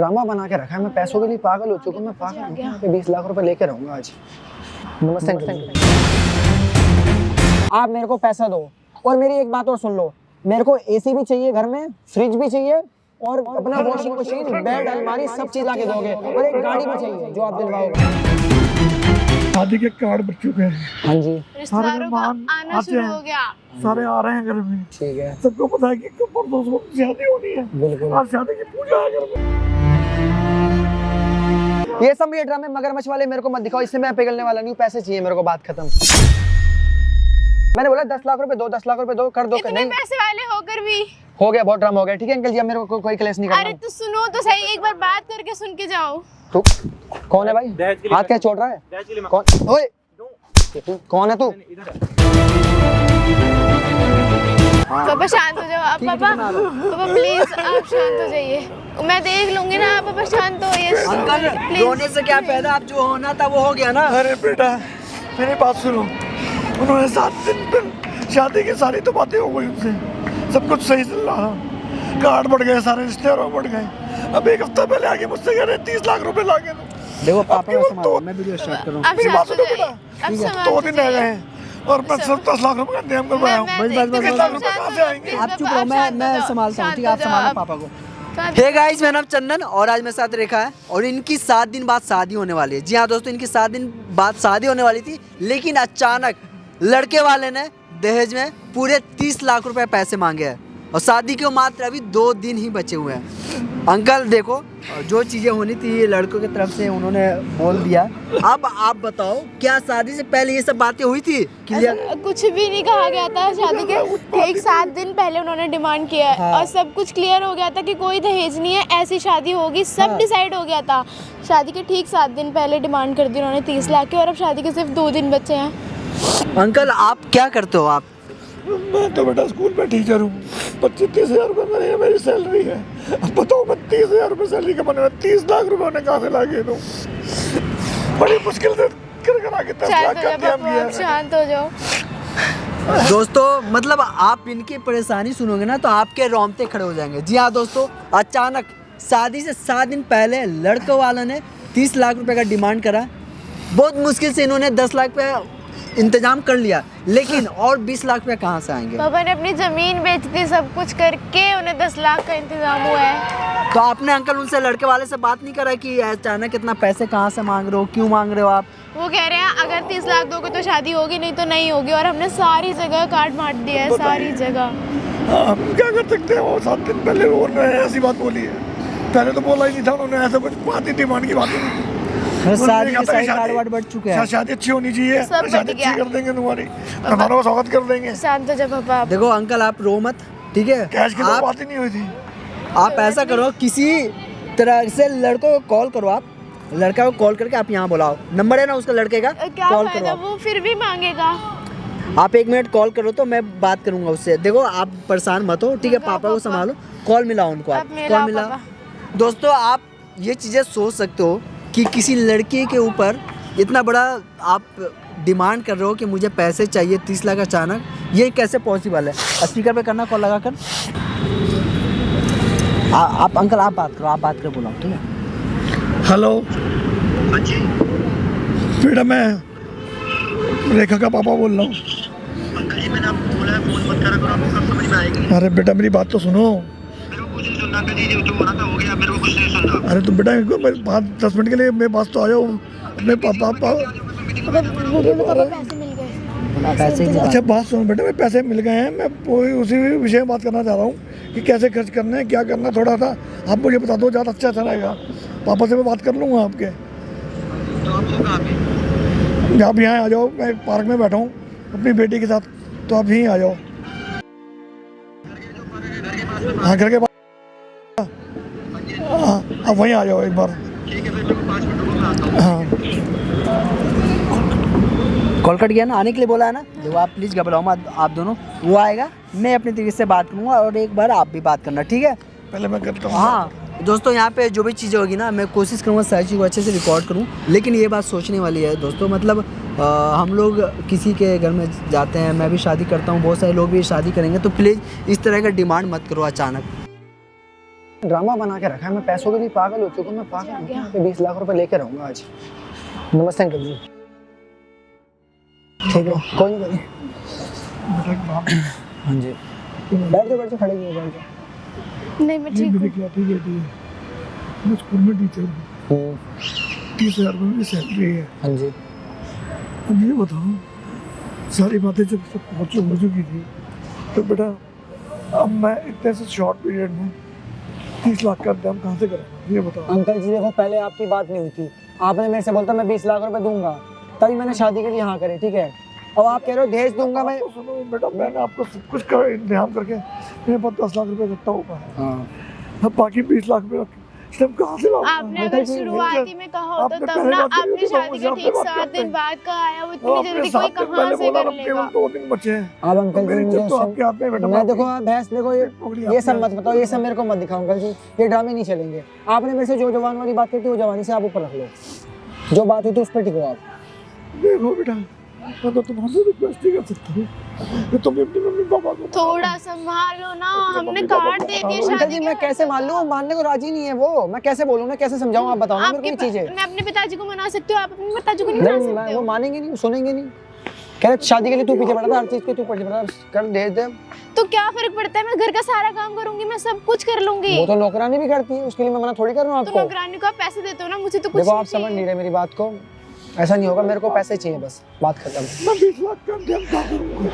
Drama बना के रखा है। मैं पैसों के लिए पागल हो चुका हूँ। मैं पागल हूँ। यहाँ पे 20 लाख रुपए लेके रहूंगा आज। नमस्ते अंकल। आप मेरे को पैसा दो और मेरी एक बात और सुन लो, मेरे को एसी भी चाहिए घर में, फ्रिज भी चाहिए और अपना वॉशिंग मशीन, बेड, अलमारी सब चीज लाके दोगे और एक गाड़ी भी चाहिए जो आप दिलवाओगे। शादी के कार्ड बच चुके हैं। हाँ जी, सारे मेहमान आना शुरू हो गया। सारे आ रहे हैं घर में। ठीक है, सबको पता है कि परसों को शादी होनी है। बिल्कुल। आज शादी की पूजा है घर में। ये सब ये ड्रामे मगरमच्छ वाले मेरे को मत दिखाओ, इससे मैं पिघलने वाला नहीं हूँ। पैसे चाहिए मेरे को, बात खत्म। मैंने बोला 10 लाख रुपए दो, 10 लाख रुपए दो, कर दो। इतने पैसे वाले होकर भी हो गया, बहुत ड्रामा हो गया। ठीक है अंकल जी, अब मेरे को कोई क्लेश नहीं करना। अरे तो सुनो तो सही, एक बार बात करके सुन के जाओ। तू कौन है भाई? हाथ क्या छोड़ रहा है? कौन? ओए, कौन है तू? पापा शांत हो जाओ आप। पापा प्लीज आप शांत हो जाइए, मैं देख लूंगी ना। आप पापा शांत हो ये। अंकल रोने से क्या फायदा, आप जो होना था वो हो गया ना। अरे बेटा मेरी बात सुनो, उन्होंने 7 दिन पर शादी की सारी तो बातें हो गई उनसे, सब कुछ सही चल रहा था। कार्ड बढ़ गए, सारे रिश्तेदार बढ़ गए। अब एक हफ्ता पहले आके मुझसे कह रहे 30 लाख रुपए लाके दो। देखो पापा को संभालो, मैं वीडियो स्टार्ट कर रहा हूं। आप मेरी बात शांत हो सुनो जाइए। बेटा, अब संभाल 2 दिन रह गए हैं और मैं सिर्फ 10 लाख रुपए का इंतजाम कर पाया हूँ। बस 10 लाख रुपए कहाँ से आएंगे? आप चुप रहो, मैं संभालता हूँ। ठीक है, आप संभालो पापा को। हे गाइस, मेरा नाम चंदन और आज मेरे साथ रेखा है और इनकी 7 दिन बाद शादी होने वाली है। जी हाँ दोस्तों, इनकी 7 दिन बाद शादी होने वाली थी, लेकिन अचानक लड़के वाले ने दहेज में पूरे 30 लाख रुपए पैसे मांगे हैं और शादी के मात्र अभी 2 दिन ही बचे हुए हैं। अंकल देखो, जो चीज़ें होनी थी ये लड़कों की तरफ से उन्होंने बोल दिया। अब आप बताओ, क्या शादी से पहले ये सब बातें हुई थी? क्लियर कुछ भी नहीं कहा गया था। शादी के ठीक 7 दिन पहले उन्होंने डिमांड किया है और सब कुछ क्लियर हो गया था कि कोई दहेज नहीं है, ऐसी शादी होगी, सब डिसाइड हो गया था। शादी के ठीक 7 दिन पहले डिमांड कर दी उन्होंने 30 लाख की और अब शादी के सिर्फ 2 दिन बचे हैं। अंकल आप क्या करते हो? आप? मैं तो बेटा स्कूल में टीचर हूँ। 25-30 हजार रुपये मेरी सैलरी है। अब बताओ मैं 30 हजार रुपये सैलरी कमाने में 30 लाख रुपए उन्हें कहाँ से लाके दूँ? बड़ी मुश्किल से कर के 10 लाख का इंतजाम किया है। शांत हो जाओ दोस्तों, मतलब आप इनकी परेशानी सुनोगे ना तो आपके रोंगटे खड़े हो जाएंगे। जी हाँ दोस्तों, अचानक शादी से 7 दिन पहले लड़कों वालों ने 30 लाख रुपए का डिमांड करा। बहुत मुश्किल से इन्होंने 10 लाख पे इंतजाम कर लिया, लेकिन और 20 लाख रुपए कहाँ से आएंगे? पापा ने अपनी जमीन बेच दी, सब कुछ करके उन्हें 10 लाख का इंतजाम हुआ है। तो आपने अंकल उनसे, लड़के वाले से बात नहीं करा कि अचानक इतना पैसे कहाँ से मांग रहे हो, क्यों मांग रहे हो आप? वो कह रहे हैं अगर 30 लाख दोगे तो शादी होगी, नहीं तो नहीं होगी। और हमने सारी जगह कार्ड मार दिया है, सारी जगह। हम क्या कर सकते हैं? वो 7 दिन पहले उन्होंने ऐसी बात बोली है, पहले तो बोला ही नहीं था उन्होंने। ऐसा कुछ बात ही डिमांड की बात ही नहीं। शादी के सारे कार्ड वार्ड बढ़ चुके हैं। शादी अच्छी होनी चाहिए, सब शादी अच्छी कर देंगे तुम्हारी, हमारा स्वागत कर देंगे। शांत हो जाओ पापा। देखो अंकल, आप रो मत, ठीक है? कैश की तो बात ही नहीं हुई थी। आप ऐसा करो, किसी तरह से लड़कों को कॉल करो। आप लड़का को कॉल करके आप यहाँ बुलाओ, नंबर है ना उसका लड़के का, क्या कॉल फायदा, करो। वो फिर भी मांगेगा। आप 1 मिनट कॉल करो तो मैं बात करूंगा उससे। देखो आप परेशान मत हो, ठीक है? पापा को संभालो, कॉल मिलाओ उनको। आप कॉल मिलाओ। दोस्तों, आप ये चीज़ें सोच सकते हो कि किसी लड़के के ऊपर इतना बड़ा आप डिमांड कर रहे हो कि मुझे पैसे चाहिए 30 लाख अचानक, ये कैसे पॉसिबल है? स्पीकर पे करना कॉल लगा कर। आप अंकल आप बात करो, आप बात कर बुलाओ, ठीक है? हेलो बेटा, मैं रेखा का पापा बोल रहा हूँ। अंकल जी मैंने आपको बोला है फोन मत करा करो, आपको कब समझ में आएगी? अरे बेटा मेरी बात तो सुनो। मेरे को कुछ नहीं सुनना अंकल जी, जो होना था हो गया, मेरे को कुछ नहीं सुनना। अरे तो बेटा मेरे पास 10 मिनट के लिए मेरे पास तो आ जाओ। अपने पापा पैसे मिल गए। पैसे की अच्छा बात सुनो बेटा, मेरे पैसे मिल गए हैं। मैं उसी विषय में बात करना चाह रहा हूँ कि कैसे खर्च करना है, क्या करना है। थोड़ा सा आप मुझे बता दो, ज़्यादा अच्छा रहेगा। पापा से मैं बात कर लूँगा आपके। तो आप हो कहाँ पे? आप यहाँ आ जाओ, मैं पार्क में बैठा हूँ अपनी बेटी के साथ, तो आप यहीं आ जाओ। हाँ घर के पास, हाँ आप वहीं आ जाओ एक बार। ठीक है, फिर मैं 5 मिनट रुको, मैं आता हूँ। हाँ कॉल कट गया ना, आने के लिए बोला है ना। देखो आप प्लीज़ घबराओ मत, आप दोनों, वो आएगा, मैं अपनी तरीके से बात करूँगा और एक बार आप भी बात करना, ठीक है? पहले मैं करता हूँ। हाँ दोस्तों, यहाँ पे जो भी चीज़ें होगी ना, मैं कोशिश करूँगा सारी चीज़ को अच्छे से रिकॉर्ड करूँ। लेकिन ये बात सोचने वाली है दोस्तों, मतलब हम लोग किसी के घर में जाते हैं, मैं भी शादी करता हूँ, बहुत सारे लोग भी शादी करेंगे, तो प्लीज़ इस तरह का डिमांड मत करो अचानक। ड्रामा बना के रखा है, मैं पैसों के लिए पागल हो चुका हूँ, मैं पागल हूँ, यहाँ पे 20 लाख रुपए लेके रहूंगा आज। नमस्ते अंकल जी। ठीक है, कोई नहीं। बेटा एक बात है। हाँ जी, बैठ जाओ खड़े नहीं हो, बैठ जाओ। नहीं मैं ठीक मेरी हूँ। क्या ठीक है। मैं स्कूल में टीचर हूँ, 30,000 रुपये मेरी सैलरी है। हाँ जी। अब ये बताओ, सारी बातें जब सब हो चुकी थी तो बेटा अब मैं इतने से शॉर्ट पीरियड में 30 लाख का इंतजाम कहाँ से करूँ, ये बताओ। अंकल जी देखो, पहले आपकी बात नहीं हुई थी, आपने मेरे से बोलता मैं 20 लाख रुपए दूंगा, तभी मैंने शादी के लिए हाँ करे, ठीक है। अब आप कह रहे हो दहेज दूंगा मैं। तो सुनो बेटा, मैंने आपको सब कुछ का इंतजाम करके मेरे पास 10 लाख रुपए इकट्ठा हो पाया। हाँ। अब बाकी 20 लाख रुपए सब कहाँ से लाऊं? आपने अगर शुरुआती में कहा होता आपने तब पहले ना, बात करी आपने थी, तो शादी मुझे के आपसे ठीक बात 7 करते दिन हैं। बाद का आया, वो तो इतनी जल्दी कोई कहाँ से कर लेगा। केवल 2 दिन बचे हैं। अब अंकल जी मेरी मुझे इज्जत तो आपके हाथ में है बेटा। मैं देखो, आप भैंस देखो, ये सब मत बताओ, ये सब मेरे को मत दिखाओ अंकल जी, ये ड्रामे नहीं चलेंगे। आपने मेरे से जो जवान वाली बात की थी वो जवानी से आप ऊपर रख लो, जो बात हुई थी उस पर टिको आप। देखो बेटा, मैं तो तुम्हारे रिक्वेस्ट ही कर सकता हूँ कि तुम अपनी मम्मी पापा को थोड़ा संभालो ना, हमने कार्ड दे दिए अंकल शादी जी के। मैं कैसे मान लूं, मानने को राजी नहीं है वो, मैं कैसे बोलूं, मैं कैसे समझाऊं, आप बताओ ना मेरे को ये चीजें। मैं अपने पिताजी को मना सकती हूँ, आप अपने पिताजी को नहीं मना नहीं, सकते मैं हो। वो मानेंगे नहीं, सुनेंगे नहीं, कह रहे शादी के लिए तू पीछे पड़ा था, हर चीज के तू पीछे पड़ा था, कर दे दे। तो क्या फर्क पड़ता है, मैं घर का सारा काम करूंगी, मैं सब कुछ कर लूंगी। वो तो नौकरानी भी करती है, उसके लिए मैं मना थोड़ी कर रहा हूँ तो आपको। नौकरानी को आप पैसे देते हो ना, मुझे तो कुछ देखो नहीं आप समझ चाहिए। नहीं रहे मेरी बात को, ऐसा नहीं होगा, मेरे को पैसे चाहिए बस, बात खत्म। मैं 20 लाख का इंतजाम कहाँ करूँगा?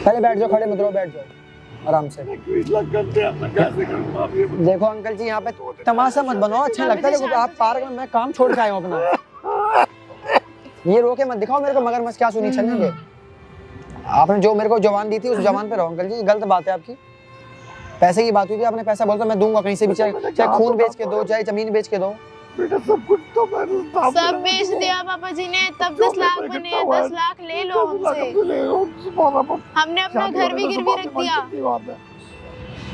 पहले बैठ जाओ, खड़े मत रहो, बैठ जाओ आराम से। 20 लाख का इंतजाम मैं कैसे करूँगा, आप ये बताओ। देखो अंकल जी, यहाँ पे तमाशा मत बनाओ, अच्छा लगता है। देखो आप पार्क में, मैं काम छोड़ के आया हूँ अपना, ये रोके मत दिखाओ मेरे को, मगरमच्छ क्या सुनी चलेंगे। आपने जो मेरे को जवान दी थी उस जवान पे रहो अंकल जी, गलत बात है आपकी। पैसे की बात हुई थी, आपने पैसा बोलता मैं दूंगा कहीं से भी, चाहे खून बेच के दो, चाहे जमीन बेच के दो। बेटा सब कुछ तो मैंने सब बेच दिया पापा जी ने, तब 10 लाख बने, 10 लाख ले लो हमसे। हमने अपना घर भी गिरवी रख दिया।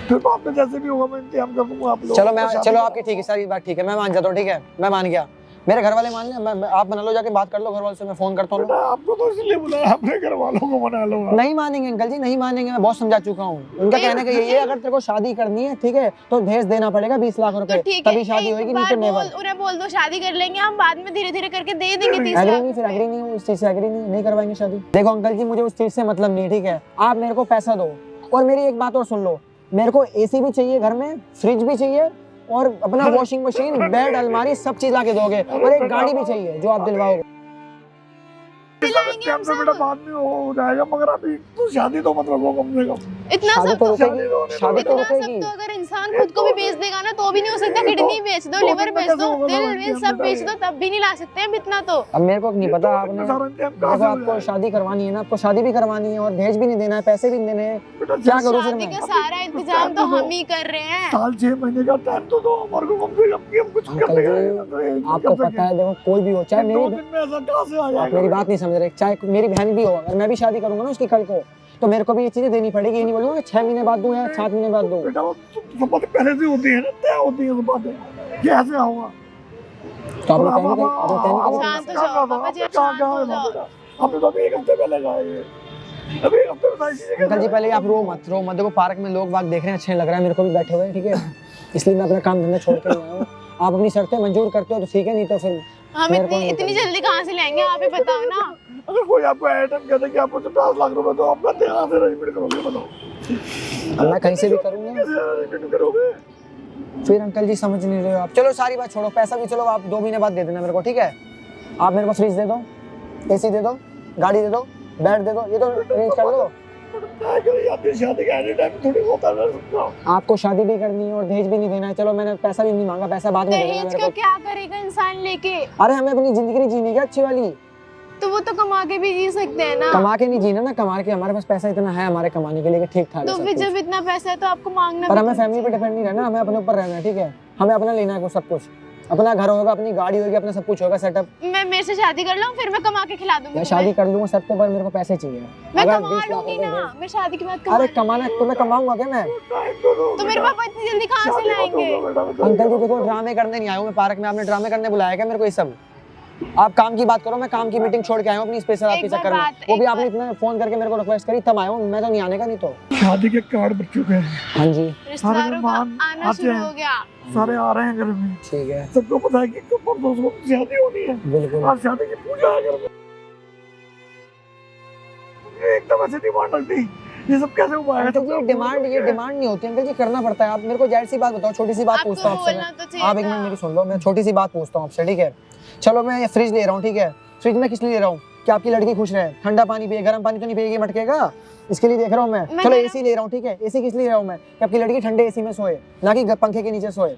फिर बाद में जैसे भी होगा मैं इंतजाम कर दूंगा आप लोग। चलो आपकी ठीक है, सारी बात ठीक है, मैं मान जाता हूँ, ठीक है मैं मान गया, मेरे घर वाले मान लिया, आप बना लो, जाके बात कर लो घर वालों से, मैं फोन करता हूँ। बेटा आपको तो इसलिए बुलाया, अपने घर वालों को मना लो। नहीं मानेंगे अंकल जी, नहीं मानेंगे, मैं बहुत समझा चुका हूँ। उनका कहने का यही है, अगर तेरे को शादी करनी है ठीक है तो दहेज देना पड़ेगा 20 लाख तो रुपए, ठीक है, तभी शादी होगी, नहीं तो नेवर। उन्हें बोल दो शादी कर लेंगे हम, बाद में धीरे धीरे करके दे देंगे 30 एग्री लाख। नहीं, फिर एग्री नहीं हूँ इस चीज से, एग्री नहीं करवाएंगे शादी। देखो अंकल जी, मुझे उस चीज से मतलब नहीं, ठीक है, आप मेरे को पैसा दो, और मेरी एक बात और सुन लो, मेरे को एसी भी चाहिए घर में, फ्रिज भी चाहिए, और अपना वॉशिंग मशीन, बेड, अलमारी, सब चीज लाके दोगे, और एक गाड़ी भी चाहिए जो आप दिलवाओगे। दिलाएंगे हम तो बेटा बाद में हो जाएगा, मगर अभी तो शादी तो मत रखो कम से कम। इतना शादी सब तो तो रुकेगी, शादी तो इतना सब रुकेगी। तो अगर इंसान खुद को भी बेच देगा ना तो भी नहीं हो सकता। किडनी बेच दो, लिवर बेच दो, दिल सब बेच दो, तब भी नहीं ला सकते हम इतना तो। अब मेरे को नहीं पता, आपने देखो आपको शादी करवानी है ना, आपको शादी भी करवानी है और दहेज भी नहीं देना है, पैसे भी नहीं देने हैं, क्या करूँ फिर शादी मैं? का सारा इंतजाम तो हम ही कर रहे हैं। साल 6 महीने का टाइम तो दो हमारे को कम से कम कि हम कुछ अंकल करने जी, आपको पता है, देखो कोई भी हो, चाहे 2 मेरी, दिन में ऐसा कहाँ से आ आप जाएगा? मेरी बात नहीं समझ रहे, चाहे मेरी बहन भी हो, अगर मैं भी शादी करूंगा ना उसकी कल को, तो मेरे को भी ये चीजें देनी पड़ेगी। ये नहीं बोलूंगा 6 महीने बाद दूं या 7 महीने बाद दूं। बेटा वो सब बातें पहले से होती है ना, तय होती है सब बातें, ये ऐसे होगा। तो आपने तय नहीं कर, आपने तय नहीं कर। शांत हो जाओ पापा जी, आप शांत हो जाओ। आपने तो अभी 1 हफ्ते पहले कहा ये, अभी 1 हफ्ते में सारी चीजें अंकल जी पहले आप रो मत। देखो पार्क में लोग बाग देख रहे हैं, अच्छे लग रहा है, मेरे को भी बैठे हुए हैं, ठीक है, इसलिए मैं अपना काम धंधा छोड़ के नहीं आया हूँ। आप अपनी शर्तें मंजूर करते हो तो ठीक है, नहीं तो फिर हम मेरे को नहीं इतनी करना। जल्दी कहाँ से लाएंगे, आप ही बताओ ना। अगर कोई आपको आइटम कहते कि आपको 50 लाख रुपए तो आपका ध्यान से अरेंजमेंट करोगे, बताओ अब मैं कहीं से भी करूंगा, कैसे अरेंजमेंट करोगे? फिर अंकल जी समझ नहीं रहे हो आप। चलो सारी बात छोड़ो, पैसा भी चलो आप 2 महीने बाद दे देना मेरे को, ठीक है। आप मेरे को फ्रिज दे दो, एसी दे दो, गाड़ी दे दो, बेड दे दो, ये तो अरेंज कर दो। शादी का एनी टाइम थोड़ी होता है सबका। आपको शादी भी करनी है और दहेज भी नहीं देना है, चलो मैंने पैसा भी नहीं मांगा, पैसा बाद में दे देना दहेज मेरे का को। क्या करेगा इंसान लेके? अरे हमें अपनी जिंदगी नहीं जीनी क्या अच्छी वाली, तो वो तो कमा के भी जी सकते हैं ना। कमा के नहीं जीना ना, कमा के हमारे पास पैसा इतना है हमारे कमाने के लिए ठीक ठाक है तो सब फिर कुछ। जब इतना पैसा है तो आपको मांगना पर भी हमें तो फैमिली पे डिपेंड नहीं रहना, हमें अपने ऊपर रहना है, ठीक है। हमें अपना लेना है सब कुछ, अपना घर होगा, अपनी गाड़ी होगी, अपना सब कुछ होगा सेटअप। मैं मेरे से शादी कर लूं, फिर मैं कमा के खिला दूंगी मैं तुम्हें। शादी कर लूंगा सब पे, पर मेरे को पैसे चाहिए। मैं अगर कमा 20 लाख लूंगी रुपए ना, दहेज- मैं शादी के बाद अरे कमा कमाना तो मैं कमाऊंगा क्या मैं? तो मेरे पापा इतनी जल्दी कहाँ से लाएंगे? अंकल जी देखो ड्रामे करने नहीं आया हूँ मैं पार्क में, आपने ड्रामे करने बुलाया क्या मेरे को? ये सब आप काम की बात करो, मैं काम की मीटिंग छोड़ के आया हूँ अपनी स्पेशल आपके एक बार चक्कर में। बात- वो भी एक आपने बार- इतना फोन करके मेरे को रिक्वेस्ट करी तब आया हूँ, मैं तो नहीं आने का नहीं तो। शादी के कार्ड बन चुके हैं, हाँ जी रिश्तेदारों का मेहमान आना आते शुरू हैं। हो गया। सारे आ रहे हैं घर में, ठीक है, सबको पता है कि परसों को शादी होनी है बिल्कुल। और शादी की पूजा है घर में। तुमने एकदम ऐसे डिमांड रख दी, ये सब कैसे हुआ है? अंकल जी ये डिमांड नहीं होती अंकल जी, करना पड़ता है। आप मेरे को जाहिर सी बात बताओ, छोटी सी बात आपको पूछता हूँ आपसे बोलना मैं। तो चाहिए आप एक था। मिनट मेरी सुन लो, मैं छोटी सी बात पूछता हूँ आपसे, ठीक है? चलो मैं ये फ्रिज ले रहा हूँ, ठीक है? फ्रिज में किस लिए ले रहा हूँ कि आपकी लड़की खुश रहे, ठंडा पानी पिए, गर्म पानी तो नहीं पिएगी मटकेगा, इसके लिए देख रहा हूँ मैं। मैं चलो गर्म- एसी ले रहा हूँ, ठीक है? एसी किस लिए ले रहा हूँ मैं कि आपकी लड़की ठंडे एसी में सोए, ना कि पंखे के नीचे सोए।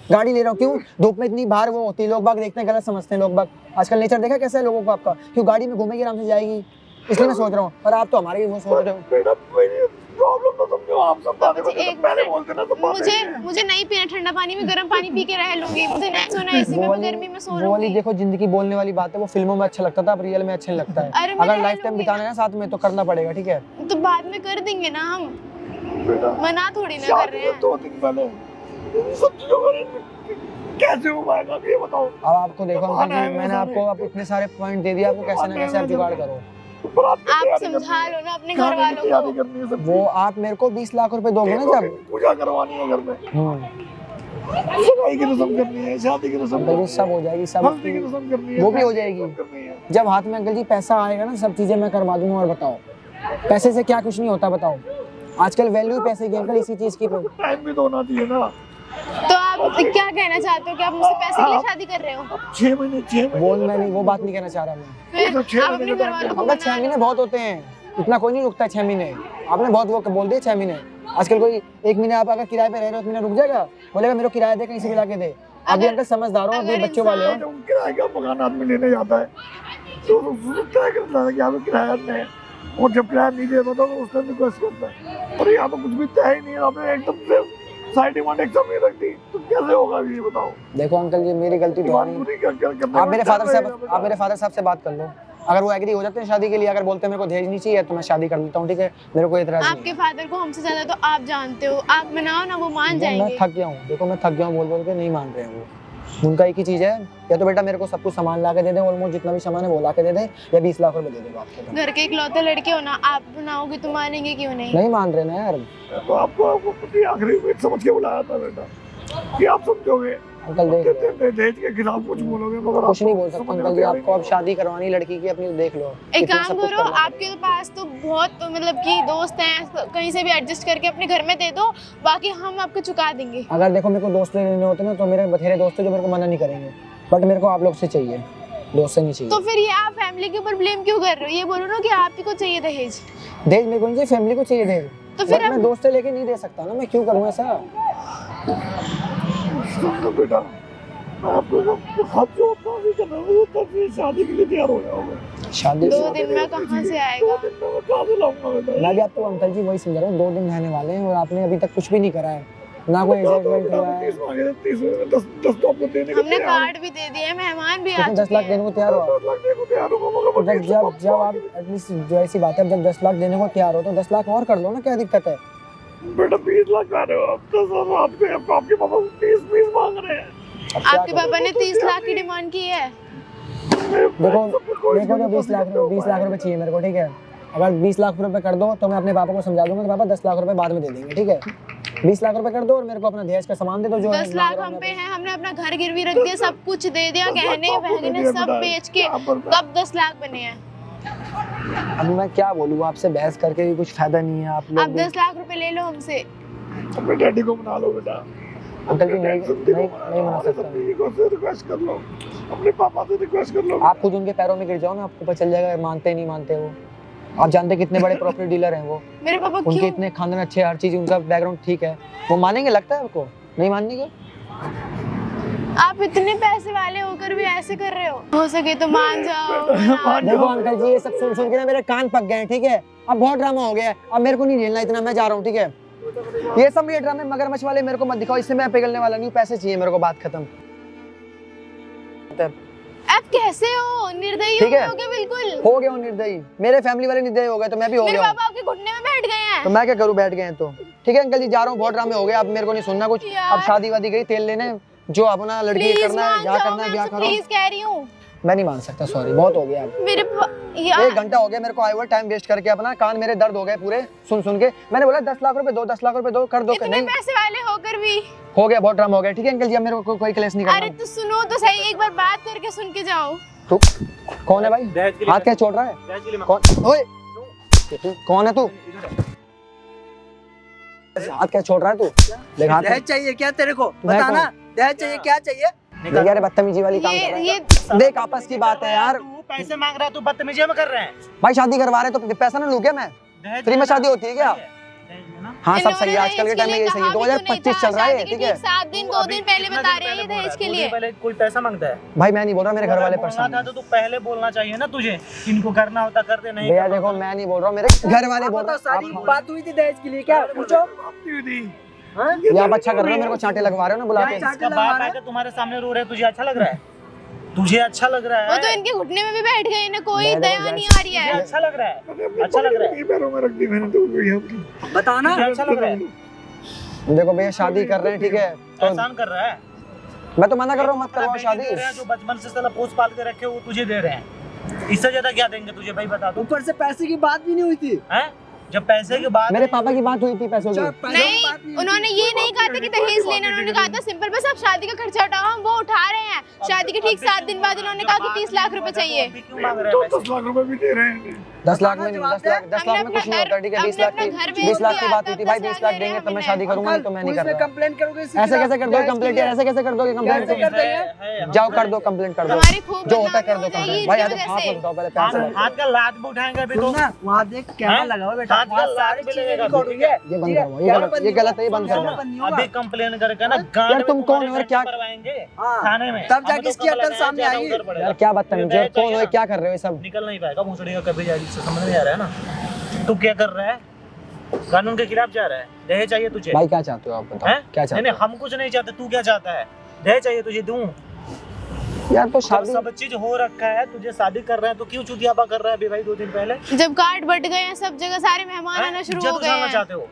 गाड़ी ले रहा हूँ क्यों? धूप में इतनी बाहर वो होती है, लोग बाग देखते हैं, गलत समझते हैं लोग बाग। आजकल नेचर देखा कैसा है लोगों को आपका, क्यों गाड़ी में घूमेगी आराम से जाएगी, इसलिए मैं सोच रहा हूँ। और आप तो हमारे भी वो सोच रहे हो। बेटा मेरी प्रॉब्लम तो समझो, आप सब बातें मुझे करके एक पहले मिनट- बोलते ना तो बातें मुझे नहीं पीना ठंडा पानी, में गर्म पानी पी के रह लूंगी। मुझे नहीं सोना एसी में, मैं गर्मी में सो वो वाली लूंगी। देखो जिंदगी बोलने वाली बात है, वो फिल्मों में अच्छा लगता था, अब रियल में अच्छा नहीं लगता अरे है। मैं अगर रह लाइफ टाइम लूंगी बिताना है ना साथ में तो करना पड़ेगा, ठीक है? तो बाद में कर देंगे ना हम, बेटा मना थोड़ी ना कर शादी रहे से हैं। 2 दिन पहले सब चीजों का कैसे हो पाएगा ये बताओ। अब आपको देखो अंकल आना है जी, मैंने मेरे आपको अब इतने सारे पॉइंट दे दिए, आपको कैसे ना कैसे आप जुगाड़ करो। बारात की आप तैयारी समझा करनी है, लो ना अपने खाने घर की वालों तैयारी को। करनी है सब। वो आप मेरे को 20 लाख रुपए दोगे ना जब, पूजा करवानी है घर में, सगाई की रस्म करनी है, शादी की रस्म अंकल जी करनी सब है, हो जाएगी, सब हल्दी की रस्म करनी है, वो भी हो जाएगी। रस्म करनी है। जब हाथ में अंकल जी पैसा आएगा ना, सब चीजें मैं करवा दूंगा। और बताओ पैसे से क्या कुछ नहीं होता, बताओ आजकल वैल्यू पैसे की अंकल, इसी चीज की। टाइम भी तो होना चाहिए ना। तो आप क्या कहना चाहते हो कि आप मुझसे पैसे के लिए शादी कर रहे हो? 6 महीने वो मैं नहीं, वो बात नहीं कहना चाह रहा मैं। फिर तो 6 आप अपने घर वालों को अंकल 6 महीने बहुत होते हैं, इतना कोई नहीं रुकता 6 महीने। आपने बहुत वो बोल दिया 6 महीने। आजकल कोई 1 महीने आप अगर किराए पे रह रहे हो, 1 महीना रुक जाएगा, बोलेगा मेरे को किराया दे, कहीं से भी ला के दे। अभी अंकल समझदार हो, अभी अगर बच्चों वाले हो। जब किराए का मकान आदमी लेने जाता है तो तय करता है कि यहाँ पे किराया नहीं है, और जब किराया नहीं देता तो उस टाइम रिक्वेस्ट करता है। और यहाँ तो कुछ भी तय ही नहीं है, आपने एकदम से साइड डिमांड एकदम नहीं रख दी, तो कैसे होगा ये बताओ। देखो अंकल जी मेरी गलती तो डिमांड नहीं, पूरी करने आप में मेरे टाइम फादर साहब, लगेगा आप मेरे फादर साहब से बात कर लो। अगर वो एग्री हो जाते हैं शादी के लिए, अगर बोलते हैं मेरे को दहेज नहीं चाहिए, तो मैं शादी कर लेता हूँ, ठीक है? मेरे को इतराज नहीं आपके फादर को हमसे ज्यादा तो आप जानते हो, आप मनाओ ना, वो मान है। मैं जाएंगे। थक गया हूँ, देखो मैं थक गया हूँ, बोल बोल के नहीं मान रहे हैं वो। उनका एक ही चीज है, या तो बेटा मेरे को सब कुछ सामान ला के दे दे, ऑलमोस्ट जितना भी सामान है वो ला के दे दे, या 20 लाख रुपए दे दे बाप को। घर के इकलौते लड़के हो ना, आप बनाओगे तो मानेंगे क्यों नहीं? नहीं मान रहे ना यार तो आपको पति आखिरी में समझ के बुलाया था बेटा कि आप समझोगे, अंकल। देख दहेज के खिलाफ कुछ बोलोगे मगर कुछ नहीं आपको बोल सकता समझ में अंकल जी, तैयार आपको अब शादी करवानी लड़की की अपनी, देख लो। एक इतना काम सब कुछ करो, करना आपके पास तो बहुत मतलब कि दोस्त हैं, कहीं से भी एडजस्ट करके अपने घर में दे दो, बाकी हम आपको चुका देंगे। अगर देखो मेरे को दोस्त लेने होते ना, तो मेरे बथेरे दोस्त हैं जो मेरे को मना नहीं करेंगे, बट मेरे को आप लोग से चाहिए, दोस्त से नहीं चाहिए। तो फिर ये आप फैमिली के ऊपर ब्लेम क्यों कर रहे हो? ये बोलो ना कि आप ही को चाहिए दहेज। दहेज मेरे को नहीं चाहिए, फैमिली को चाहिए दहेज। तो फिर बट मैं दोस्त से लेके नहीं दे सकता ना, मैं क्यों करूँ ऐसा? सुनो बेटा, मैं आपको हाथ जोड़ता हूँ, नहीं करना वो तब ये शादी के लिए तैयार हो जाओगे। शादी 2 दिन में कहाँ से आएगा? 2 दिन में मैं कहाँ से लाऊंगा बेटा? मैं भी आपको अंकल जी वही समझा रहा हूँ, 2 दिन रहने वाले हैं और आपने अभी तक कुछ भी नहीं करा है, ना कोई एंगेजमेंट हुआ है। 30 मांगे थे, 30 में 10 तो आपको देने के हमने तैयार हूँ। कार्ड भी दे दिए, मेहमान भी आ कितने 10 चुके लाख हैं। देने को तैयार हो? 10 लाख देने को तैयार हूँ, मगर तो जब आप एटलीस्ट जो ऐसी बात है, जब 10 लाख देने को तैयार हो तो 10 लाख और कर लो ना, क्या दिक्कत है? बेटा 20 लाख का रहे हो आप, 10 और आपके पापा 30-20 मांग रहे हैं। अब क्या आपके करूं? पापा ने 30 लाख की डिमांड की है। देखो देखो जो 20 लाख रुपए चाहिए मेरे को, ठीक है? अगर 20 लाख रुपए कर दो तो मैं अपने पापा को समझा दूंगा कि पापा 10 लाख रुपए बाद में दे देंगे, ठीक है? 20 लाख रुपए कर दो और मेरे को अपना दहेज का सामान दे दो जो 10 लाख हम पे हैं, हमने अपना घर गिरवी रख दिया, सब कुछ दे दिया, गहने वहने सब बेच के तब 10 लाख बने हैं। अब मैं क्या बोलूँ, आपसे बहस करके भी कुछ फायदा नहीं है। आप अब लोग 10 लाख रुपए ले लो हमसे। अपने डैडी को मना लो बेटा। अंकल जी नहीं मना सकता मैं। दीदी को से रिक्वेस्ट कर लो, अपने पापा से रिक्वेस्ट कर लो। आप खुद उनके पैरों में गिर जाओ ना, आपको पता चल जाएगा मानते नहीं मानते वो। आप जानते कितने बड़े प्रॉपर्टी डीलर हैं वो, मेरे पापा उनके क्यों? इतने खानदान अच्छे, हर चीज उनका बैकग्राउंड ठीक है, वो मानेंगे? लगता है आपको नहीं मानने के? आप इतने पैसे वाले होकर भी ऐसे कर रहे हो सके तो मान जाओ। देखो अंकल जी, ये सब सुन सुन के ना मेरे कान पक गए हैं, ठीक है? अब बहुत ड्रामा हो गया है, अब मेरे को नहीं झेलना इतना, मैं जा रहा हूँ, ठीक है? ये सब ये ड्रामे मगरमच्छ वाले मेरे को मत दिखाओ, इससे मैं पिघलने वाला नहीं हूँ, पैसे चाहिए मेरे को, बात खत्म। आप कैसे हो? निर्दयी ठीक है। हो गए बिल्कुल। हो गया हूँ निर्दयी, मेरे फैमिली वाले निर्दयी हो गए तो मैं भी हो मेरे गया हूँ। पापा आपके घुटने में बैठ गए हैं। तो मैं क्या करूँ, बैठ गए हैं तो ठीक है अंकल जी, जा रहा हूँ, बहुत ड्रामे हो गए, अब मेरे को नहीं सुनना कुछ। यार। अब शादी वादी गई, तेल लेने, जो अपना लड़की प्लीज करना है, मान क्या जाओ, करना है मैं क्या आपसे करो। प्लीज कह रही हूँ। मैं नहीं मान सकता, सॉरी, बहुत हो गया अब। मेरे यार 1 घंटा हो गया मेरे को आए हुए, टाइम वेस्ट करके अपना, कान मेरे दर्द हो गए पूरे सुन सुन के। मैंने बोला 10 लाख रुपए दो, 10 लाख रुपए दो, कर दो। इतने नहीं पैसे वाले होकर भी। हो गया, बहुत ड्रामा हो गया। ठीक है अंकल जी, अब मेरे को कोई क्लेश नहीं अरे करना। तो सुनो तो सही, एक बार बात करके सुन के जाओ। तू कौन है भाई? हाथ क्या छोड़ रहा है? कौन? ओए कौन है तू? हाथ क्या छोड़ रहा है तू? देख हाथ। दहेज चाहिए क्या तेरे को? मैं बताना, दहेज चाहिए क्या चाहिए? देख यार, बदतमीजी वाली काम कर रहा ये है। देख आपस की बात है यार। तू पैसे मांग रहा है, तू बदतमीजी में कर रहे हैं। भाई शादी करवा रहे तो पैसा ना लूं क्या मैं? फ्री में शादी होती है क्या? हाँ सब सही है, आजकल के टाइम में यही सही है। 2025 चल रहा है, ठीक है। 7 दिन 2 दिन पहले बता रहे हैं ये दहेज के लिए। पहले कोई पैसा मांगता है? भाई मैं नहीं बोल रहा, मेरे घर वाले परेशान था हैं। तो तू पहले बोलना चाहिए ना तुझे, इनको करना होता करते नहीं। भैया देखो, मैं नहीं बोल रहा हूँ, मेरे घर वाले बोल रहे तो सारी हैं। बात हुई थी दहेज के लिए क्या? पूछो। ये आप अच्छा कर रहे हो, मेरे को चांटे लगवा रहे हो ना बुला के। इसका बाप आकर तुम्हारे सामने रो रहा है, तुझे अच्छा लग रहा है? तुझे अच्छा लग रहा वो है? तो इनके घुटने में भी बैठ गए, इन्हें कोई मैंने दया बोला नहीं आ रही तुझे है। अच्छा लग रहा है? अच्छा लग रहा है? पैरों में रख दी मैंने तो भैया की। बताना। तुझे अच्छा लग रहा है? देखो भैया, शादी कर रहे हैं, ठीक है, तो एहसान कर रहा है? मैं तो मना कर रहा हूँ, मत करवाओ बेटी शादी। दे रहे हैं, जो बचपन से साला पोस पाल के रखे, वो तुझे दे रहे हैं। इससे ज्यादा क्या देंगे तुझे भाई, बता दो। ऊपर से पैसे की बात भी नहीं हुई थी। हैं? जब पैसे के बाद मेरे पापा की बात हुई थी पैसों अच्छा, की। पैसों की बात नहीं, उन्होंने ये नहीं कहा था कि दहेज लेना, उन्होंने कहा था सिंपल बस आप शादी का खर्चा उठाओ, हम वो उठा रहे हैं। शादी के ठीक 7 दिन बाद उन्होंने कहा कि 30 लाख रुपए चाहिए। अभी क्यों मांग रहे तो हैं पैसे? 10 लाख रुपए भी दे रहे हैं। 10 लाख में नहीं, 10 लाख में कुछ नहीं होता, ठीक है। 20 लाख की, हमने अपना घर 20 लाख की बेच बात दिया, हुई थी भाई। 10 20 लाख देंगे तब मैं शादी करूंगा, नहीं तो मैं नहीं कर पुलिस में रहा। कंप्लेंट करोगे इसके ऐसे खिलाफ? कैसे कर दो कंप्लेंट यार, ऐसे कैसे कर दोगे कंप्लेंट? कैसे कर देंगे? जाओ कर दो कंप्लेंट, कर दो, हमारी खूब जो होता है कर दो बदनामी हो कंप्लेंट। जाएगी भाई इनकी यार वजह हाथ से। मत उठाओ, पहले पैसे हाथ दो। हाथ का लात भी उठाएंगे अभी तो। सुन ना, वहाँ देख कैमरा हैं? लगा हुआ बेटा, हाथ का वहाँ लात सारी भी चीजें लगेगा, रिकॉर्ड हुई है। ये बंद करवाओ, ये गलत है, ये बंद सुनो, करवाओ। अभी कंप्लेन करके ना यार तुम कौन हो और क्या? करवाएंगे हाँ। थाने में, तब जाके हमें तो इसकी कब अकल लगाया, सामने ज्यादा आएगी। उधर पड़ेगा। यार क्या बदतमीज हो, कौन हो, क्या कर रहे हो ये सब? निकल नहीं पाएगा भोसड़ी का कभी जाएगी, समझ नहीं आ रहा है ना। तू क्या कर रहा है? कानून के खिलाफ जा रहा है। दहेज चाहिए तुझे? भाई क्या चाहते हो आप बताओ, हैं? क्या नहीं चाहते नहीं, हम कुछ नहीं चाहते, तू क्या चाहता है? दहेज चाहिए तुझे, दूं? हो यार? तो जब शादी सब चीज हो रखा है, तुझे शादी कर रहा है तो क्यों चुतियापा कर रहा है अभी भाई 2 दिन पहले? जब कार्ड बट गए हैं सब जगह, सारे मेहमान आना शुरू हो इज्जत गए उछालना हैं। चाहते हो?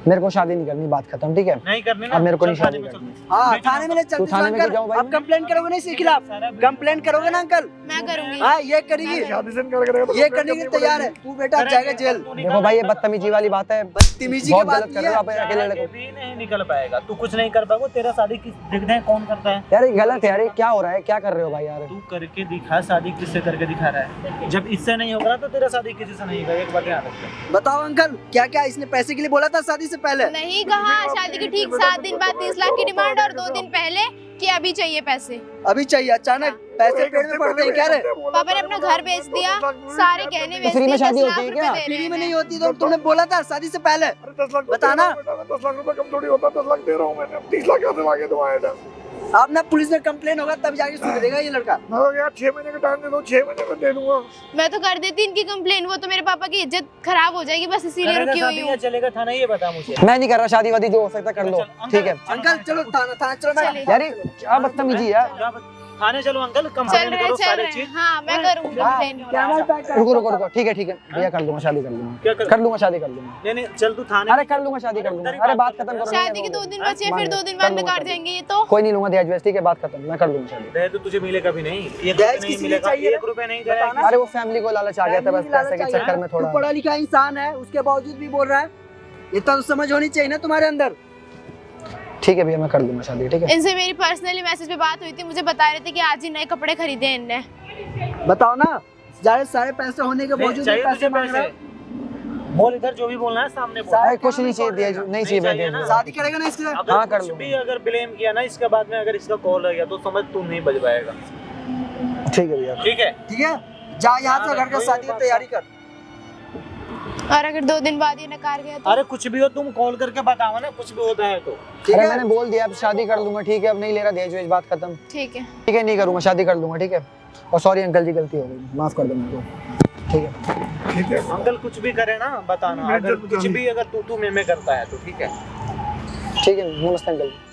मेरे को शादी नहीं करनी, बात खत्म, ठीक है। नहीं करनी ना, अब मेरे को नहीं चल थाने शादी में करनी। चल। हाँ, बेटा, थाने में ले तू चलते थाने में अंकल। जाओ भाई। अब कंप्लेंट करोगे ना इसके खिलाफ? कंप्लेंट करोगे ना अंकल? मैं करूंगी। हाँ, ये करेगी, शादी से इनकार करेगा तो ये कंप्लेंट करने के लिए करनी तैयार है। पड़ेगी। तू बेटा जाएगा जेल। देखो भाई, ये बदतमीजी वाली बात है, बदतमीजी की बहुत बात गलत कर नहीं रहे हो है। आप अकेले चाह लड़के। के भी नहीं निकल पाएगा, तू कुछ नहीं कर पाएगा। तेरा शादी किस देखते हैं कौन करता है? यार ये गलत है यार, ये क्या हो रहा है, क्या कर रहे हो भाई यार? तू करके दिखा, शादी किससे करके दिखा रहा है? जब इससे नहीं होगा तो तेरा शादी किसी से नहीं होगा, एक बात याद रखना। बताओ अंकल, क्या क्या इसने पैसे के लिए बोला था शादी से पहले? नहीं कहा, शादी के ठीक 7 दिन बाद 30 लाख की डिमांड, और 2 दिन पहले कि अभी चाहिए पैसे। अभी चाहिए अचानक? पैसे पेड़ में पड़ते हैं क्या रे? पापा ने अपना घर बेच दिया, सारे गहने बेच फ्री में दिए, शादी 10 होती लाख है रुपए क्या? दे रहे फ्री में हैं। नहीं होती तो तुमने बोला था शादी से पहले? अरे 10 लाख बताना। 10 लाख रुपए कम थोड़ी होता, 10 लाख दे रहा हूँ मैंने। 30 लाख कहाँ से मांगे तुम्हारे? अब ना पुलिस में कंप्लेन होगा तब जाके सुधरेगा ये लड़का। मैं कहा यार 6 महीने का टाइम दे दो, 6 महीने में दे दूंगा। मैं तो कर देती इनकी कंप्लेन, वो तो मेरे पापा की इज्जत खराब हो जाएगी, बस इसीलिए करेगा रुकी हुई शादी हूँ। या चलेगा थाना, ये बता मुझे। मैं नहीं कर रहा शादी वादी, जो हो सकता है कर लो, ठीक है। अंकल चलो थाना चलो ना। चलिए। यार ये क्या बदतमीजी है यार? थाने चलो अंकल, चल कंप्लेन रहे करो चल सारे रहे चीज। हाँ, मैं करूँगी कंप्लेन। कैमरा पैक कर। रुको रुको रुको, ठीक है भैया, कर लूंगा शादी, कर क्या लूंगा, कर- कर लूंगा शादी, कर लूंगा। नहीं नहीं, चल तू थाने। अरे कर लूंगा शादी, कर लूंगा। अरे बात खत्म करो। शादी के 2 दिन बचे, मान फिर गए, 2 दिन कर बाद लूंगा में काट शादी। जाएंगे ये तो। कोई नहीं लूंगा दहेज वहेज, ठीक है, बात खत्म, मैं कर लूंगा शादी। दहेज तो तुझे मिलेगा भी नहीं, एक दहेज रुपए नहीं किसी लिए मिलेगा, चाहिए? 1 रुपए नहीं जाएगा। अरे वो फैमिली को लालच आ गया था, बस पैसे के चक्कर में तू थोड़ा। पढ़ा लिखा इंसान है, उसके बावजूद भी बोल रहा है। इतना तो समझ होनी चाहिए ना तुम्हारे अंदर। ठीक है भैया, मैं कर लूंगा शादी, ठीक है। इनसे मेरी पर्सनली मैसेज पे बात हुई थी, मुझे बता रहे थे कि आज ही नए कपड़े खरीदे हैं इनने। बताओ ना, सारे पैसे होने के बावजूद भी चाहिए पैसे तुझे मांग रहा है। पैसे? बोल, इधर जो भी बोलना है सामने बोल। अरे कुछ नहीं चाहिए, दहेज नहीं चाहिए चाहिए भैया, ना। दहेज। शादी करेगा ना इसके साथ? अगर हाँ, कर कुछ लूंगा। भी अगर ब्लेम किया ना इसके बाद में, अगर इसका कॉल आ गया तो समझ तू नहीं बच पाएगा। ठीक है भैया। ठीक है? ठीक है, जा यहाँ से घर का शादी की तैयारी कर। और अगर 2 दिन बाद ये नकार गया तो? अरे कुछ भी हो तुम कॉल करके बताओ ना, कुछ भी होता है तो। ठीक अरे है, मैंने बोल दिया, अब शादी कर लूंगा, ठीक है। अब नहीं ले रहा दहेज वहेज, बात खत्म, ठीक है। ठीक है। नहीं करूंगा शादी, कर लूंगा, ठीक है। और सॉरी अंकल जी, गलती हो गई, माफ कर दो मेरे को, ठीक है। ठीक है अंकल कुछ भी करे ना बताना, मैं अगर जल्द कुछ जाऊंगी। भी अगर तू में करता है तो ठीक है। ठीक है, नमस्ते अंकल जी।